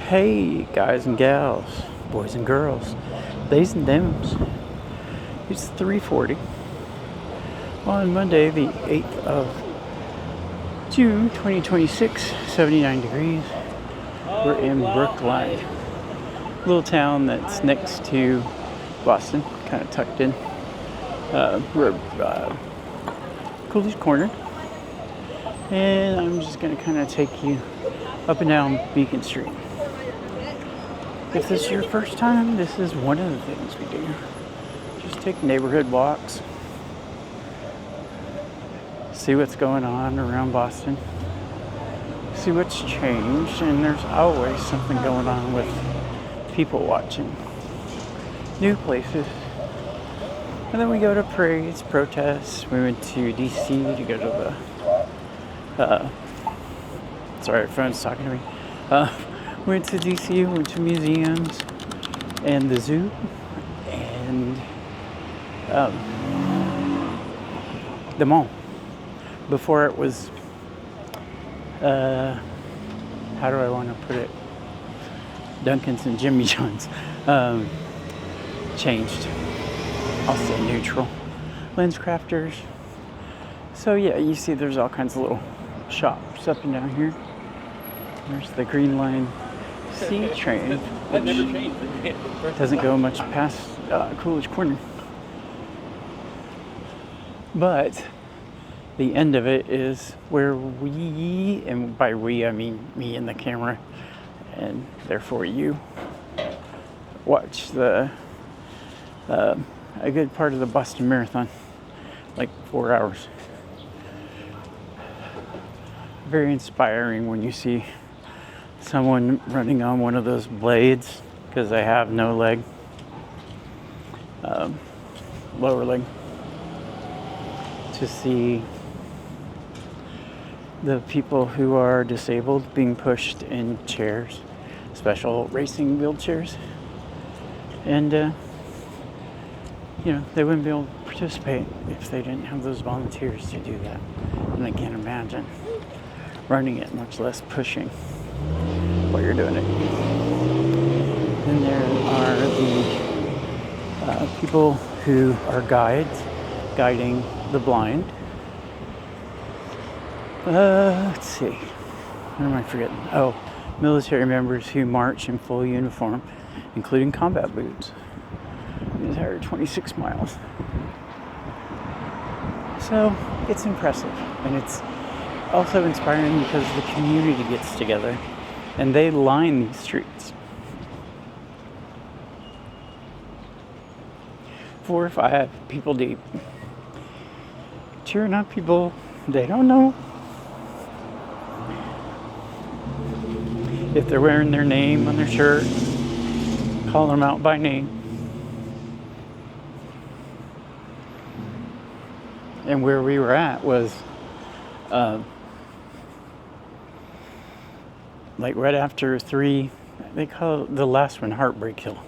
Hey, guys and gals, boys and girls, theys and thems. It's 3:40 on Monday, the 8th of June, 2026, 79 degrees. We're in Brookline, little town that's next to Boston, kind of tucked in. We're at Coolidge Corner, and I'm just going to kind of take you up and down Beacon Street. If this is your first time, this is one of the things we do. Just take neighborhood walks, see what's going on around Boston, see what's changed, and there's always something going on with people watching, new places. And then we go to parades, protests. We went to DC to go to the, sorry, phone's talking to me. Went to DC, went to museums and the zoo, and the mall. Before it was, how do I want to put it? Dunkin's and Jimmy John's. Changed. I'll say neutral. Lens crafters. So yeah, you see there's all kinds of little shops up and down here. There's the Green Line C train, which doesn't go much past Coolidge Corner. But the end of it is where we, and by we I mean me and the camera, and therefore you, watch the a good part of the Boston Marathon, like 4 hours. Very inspiring when you see someone running on one of those blades, because they have no leg, lower leg, to see the people who are disabled being pushed in chairs, special racing wheelchairs, and they wouldn't be able to participate if they didn't have those volunteers to do that. And I can't imagine running it, much less pushing while you're doing it. Then there are the people who are guides, guiding the blind. Let's see, what am I forgetting? Oh, military members who march in full uniform, including combat boots, the entire 26 miles. So it's impressive, and it's also inspiring because the community gets together and they line these streets. 4 or 5 people deep, cheering on people they don't know. If they're wearing their name on their shirt, call them out by name. And where we were at was like right after 3, they call the last one Heartbreak Hill,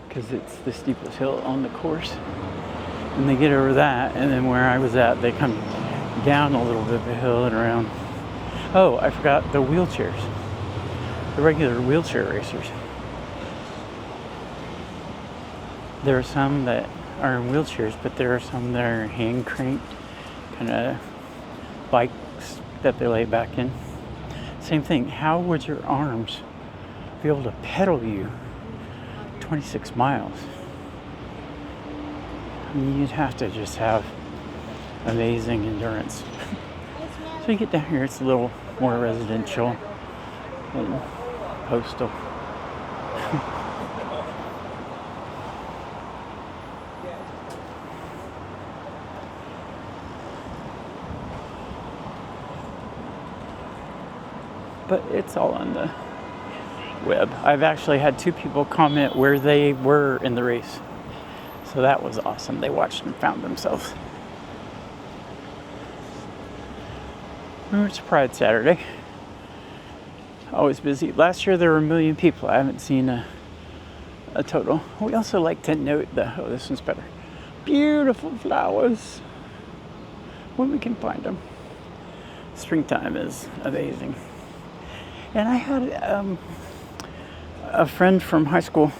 because it's the steepest hill on the course. And they get over that, and then where I was at, they come down a little bit of a hill and around. Oh, I forgot the wheelchairs, the regular wheelchair racers. There are some that are in wheelchairs, but there are some that are hand cranked, kind of bikes that they lay back in. Same thing. How would your arms be able to pedal you 26 miles? I mean, you'd have to just have amazing endurance. So you get down here, it's a little more residential and postal. But it's all on the web. I've actually had 2 people comment where they were in the race. So that was awesome. They watched and found themselves. It's Pride Saturday. Always busy. Last year there were 1 million people. I haven't seen a total. We also like to note this one's better. Beautiful flowers. When we can find them. Springtime is amazing. And I had a friend from high school,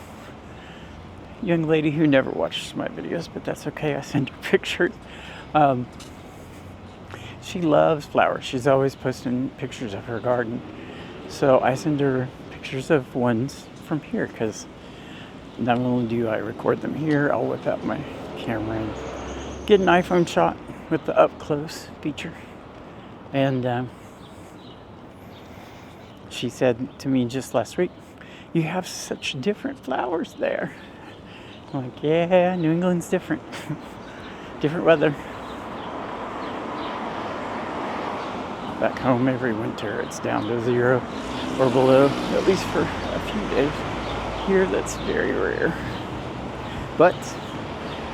young lady who never watches my videos, but that's okay. I send her pictures. She loves flowers. She's always posting pictures of her garden. So I send her pictures of ones from here because not only do I record them here, I'll whip out my camera and get an iPhone shot with the up close feature. And she said to me just last week, "You have such different flowers there." I'm like, yeah, New England's different. Different weather. Back home every winter it's down to 0 or below, at least for a few days. Here that's very rare. But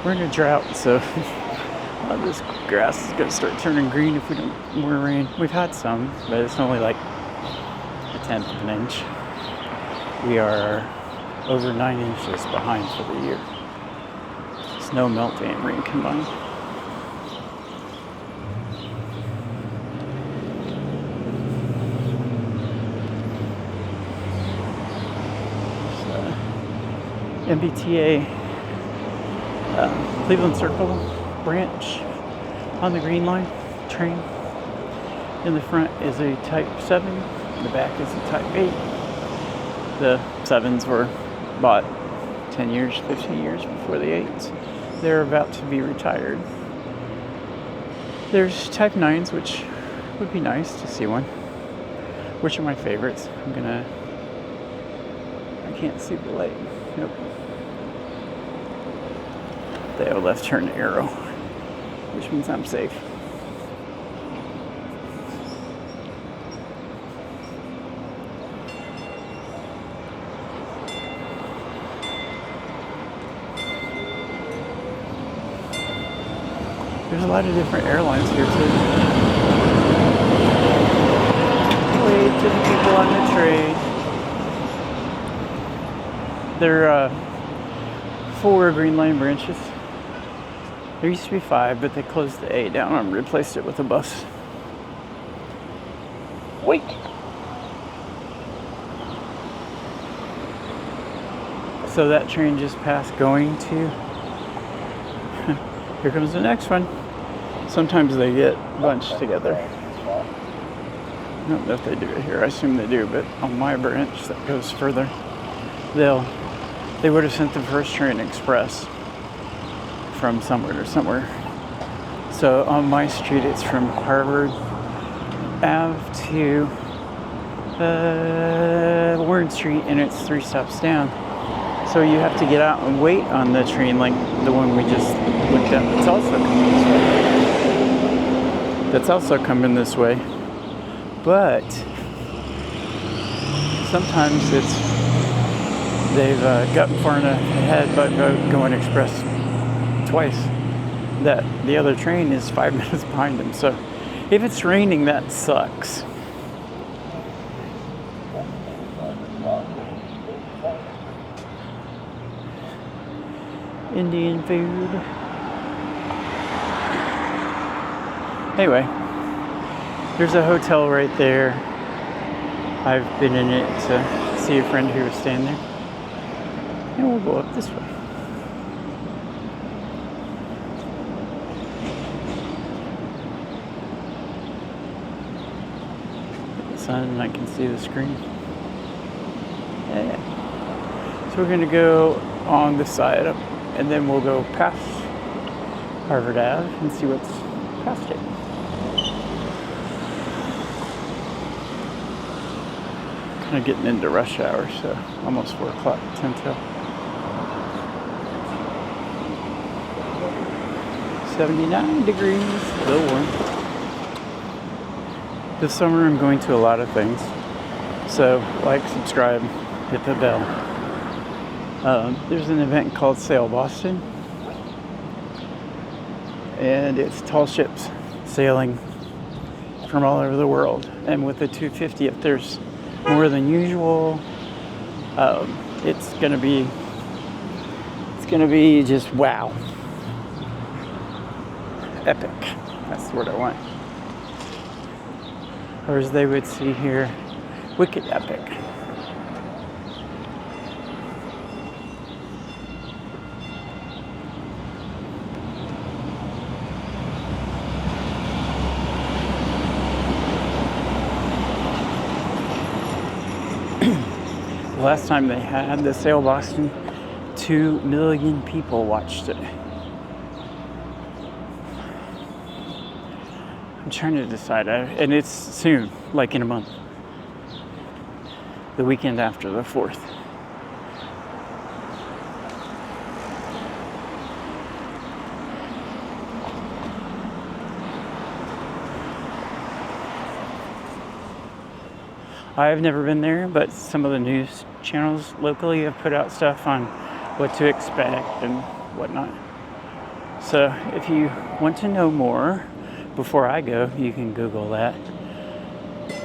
we're in a drought, so a lot of this grass is going to start turning green if we don't more rain. We've had some, but it's only like a tenth of an inch. We are over 9 inches behind for the year. Snow melt and rain combined. MBTA Cleveland Circle branch on the Green Line train. In the front is a Type 7, in the back is a Type 8. The 7s were bought 10 years, 15 years before the 8s. They're about to be retired. There's Type 9s, which would be nice to see one. Which are my favorites? I can't see the light. Nope. They have a left turn arrow, which means I'm safe. There's a lot of different airlines here too. Wave to the people on the train. There are 4 Green Line branches. There used to be 5, but they closed the A down and replaced it with a bus. Wait! So that train just passed going to... Here comes the next one. Sometimes they get bunched together. I don't know if they do it here. I assume they do, but on my branch that goes further, they would have sent the first train express from somewhere to somewhere. So on my street, it's from Harvard Ave to Warren Street, and it's 3 stops down. So you have to get out and wait on the train like the one we just looked at. It's also coming this way. That's also coming this way. But sometimes they've gotten far enough ahead by going express twice that the other train is 5 minutes behind them. So if it's raining, that sucks. Indian food. Anyway, there's a hotel right there. I've been in it to see a friend who was staying there. And we'll go up this way. The sun and I can see the screen. Yeah. So we're going to go on this side up, and then we'll go past Harvard Ave and see what's past it. Kind of getting into rush hour, so almost 4 o'clock, 10 till. 79 degrees, a little warm. This summer I'm going to a lot of things. So like, subscribe, hit the bell. There's an event called Sail Boston. And it's tall ships sailing from all over the world. And with the 250th, there's more than usual. It's gonna be just wow. Epic. That's the word I want. Or as they would see here, wicked epic. last time they had the Sail Boston, 2 million people watched it. I'm trying to decide, and it's soon, like in a month. The weekend after the 4th. I've never been there, but some of the news channels locally have put out stuff on what to expect and whatnot. So if you want to know more before I go, you can Google that.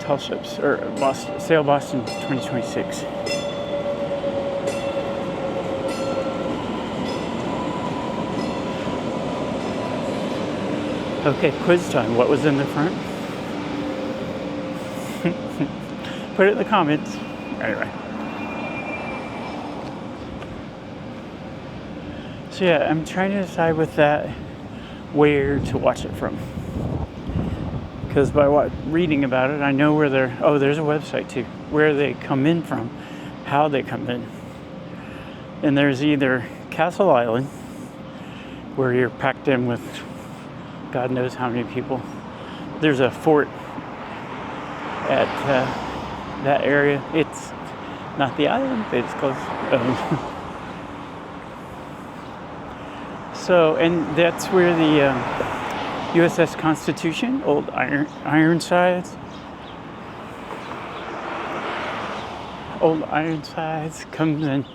Tall ships, or Boston, Sail Boston 2026. Okay, quiz time. What was in the front? Put it in the comments. Anyway. So yeah, I'm trying to decide with that where to watch it from. Because by reading about it, I know where they're... Oh, there's a website too. Where they come in from. How they come in. And there's either Castle Island, where you're packed in with God knows how many people. There's a fort at that area. It's not the island, but it's close. So, and that's where the USS Constitution, old Ironsides comes in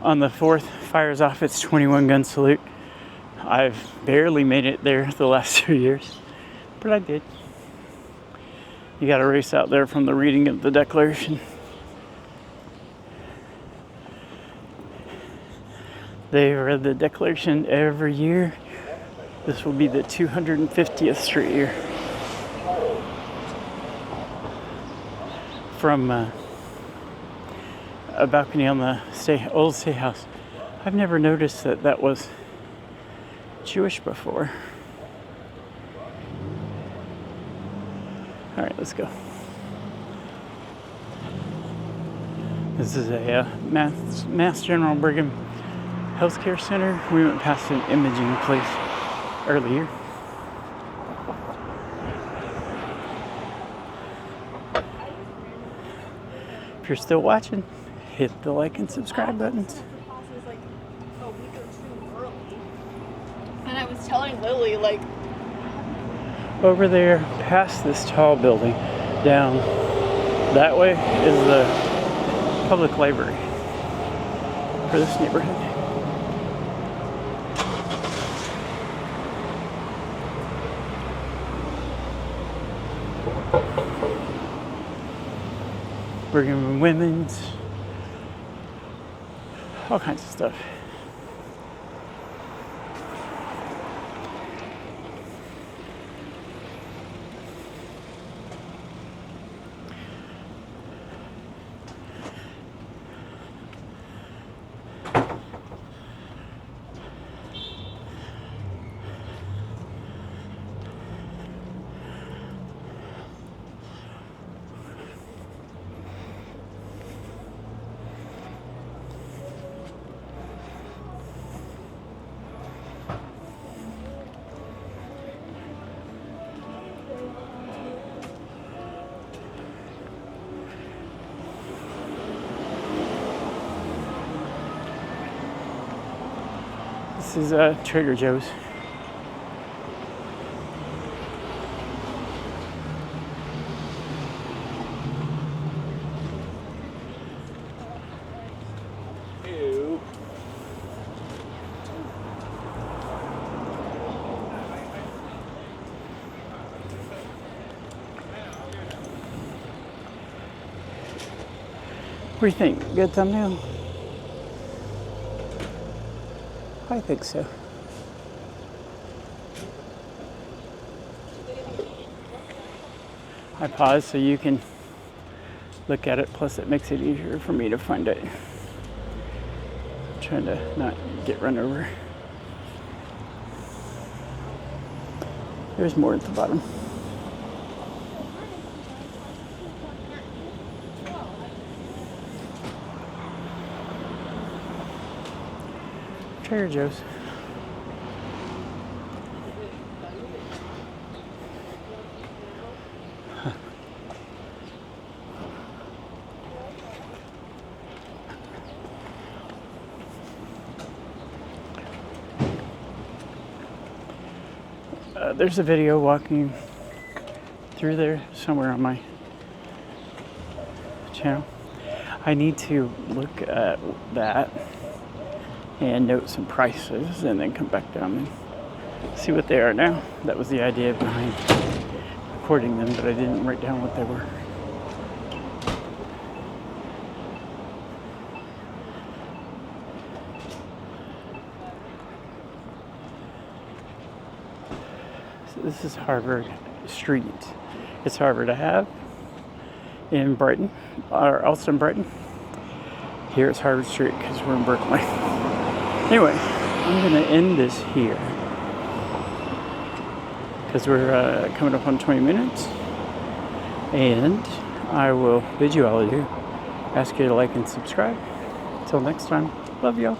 on the 4th, fires off its 21 gun salute. I've barely made it there the last 2 years, but I did. You got to race out there from the reading of the Declaration. They read the Declaration every year. This will be the 250th straight year. From a balcony on the old State House. I've never noticed that was Jewish before. All right, let's go. This is a Mass General Brigham Healthcare Center. We went past an imaging place earlier. If you're still watching, hit the like and subscribe buttons. And I was telling Lily, like, over there, past this tall building, down that way is the public library for this neighborhood. Brigham and Women's, all kinds of stuff. This is Trader Joe's. Ew. What do you think? Good thumbnail? I think so. I pause so you can look at it, plus it makes it easier for me to find it. I'm trying to not get run over. There's more at the bottom. Trader Joe's. There's a video walking through there somewhere on my channel. I need to look at that and note some prices and then come back down and see what they are now. That was the idea behind recording them, but I didn't write down what they were. This is Harvard Street. It's Harvard Ave in Brighton, or also in Brighton. Here it's Harvard Street because we're in Brookline. Anyway, I'm going to end this here because we're coming up on 20 minutes. And I will bid you all adieu. Ask you to like and subscribe. Until next time, love y'all.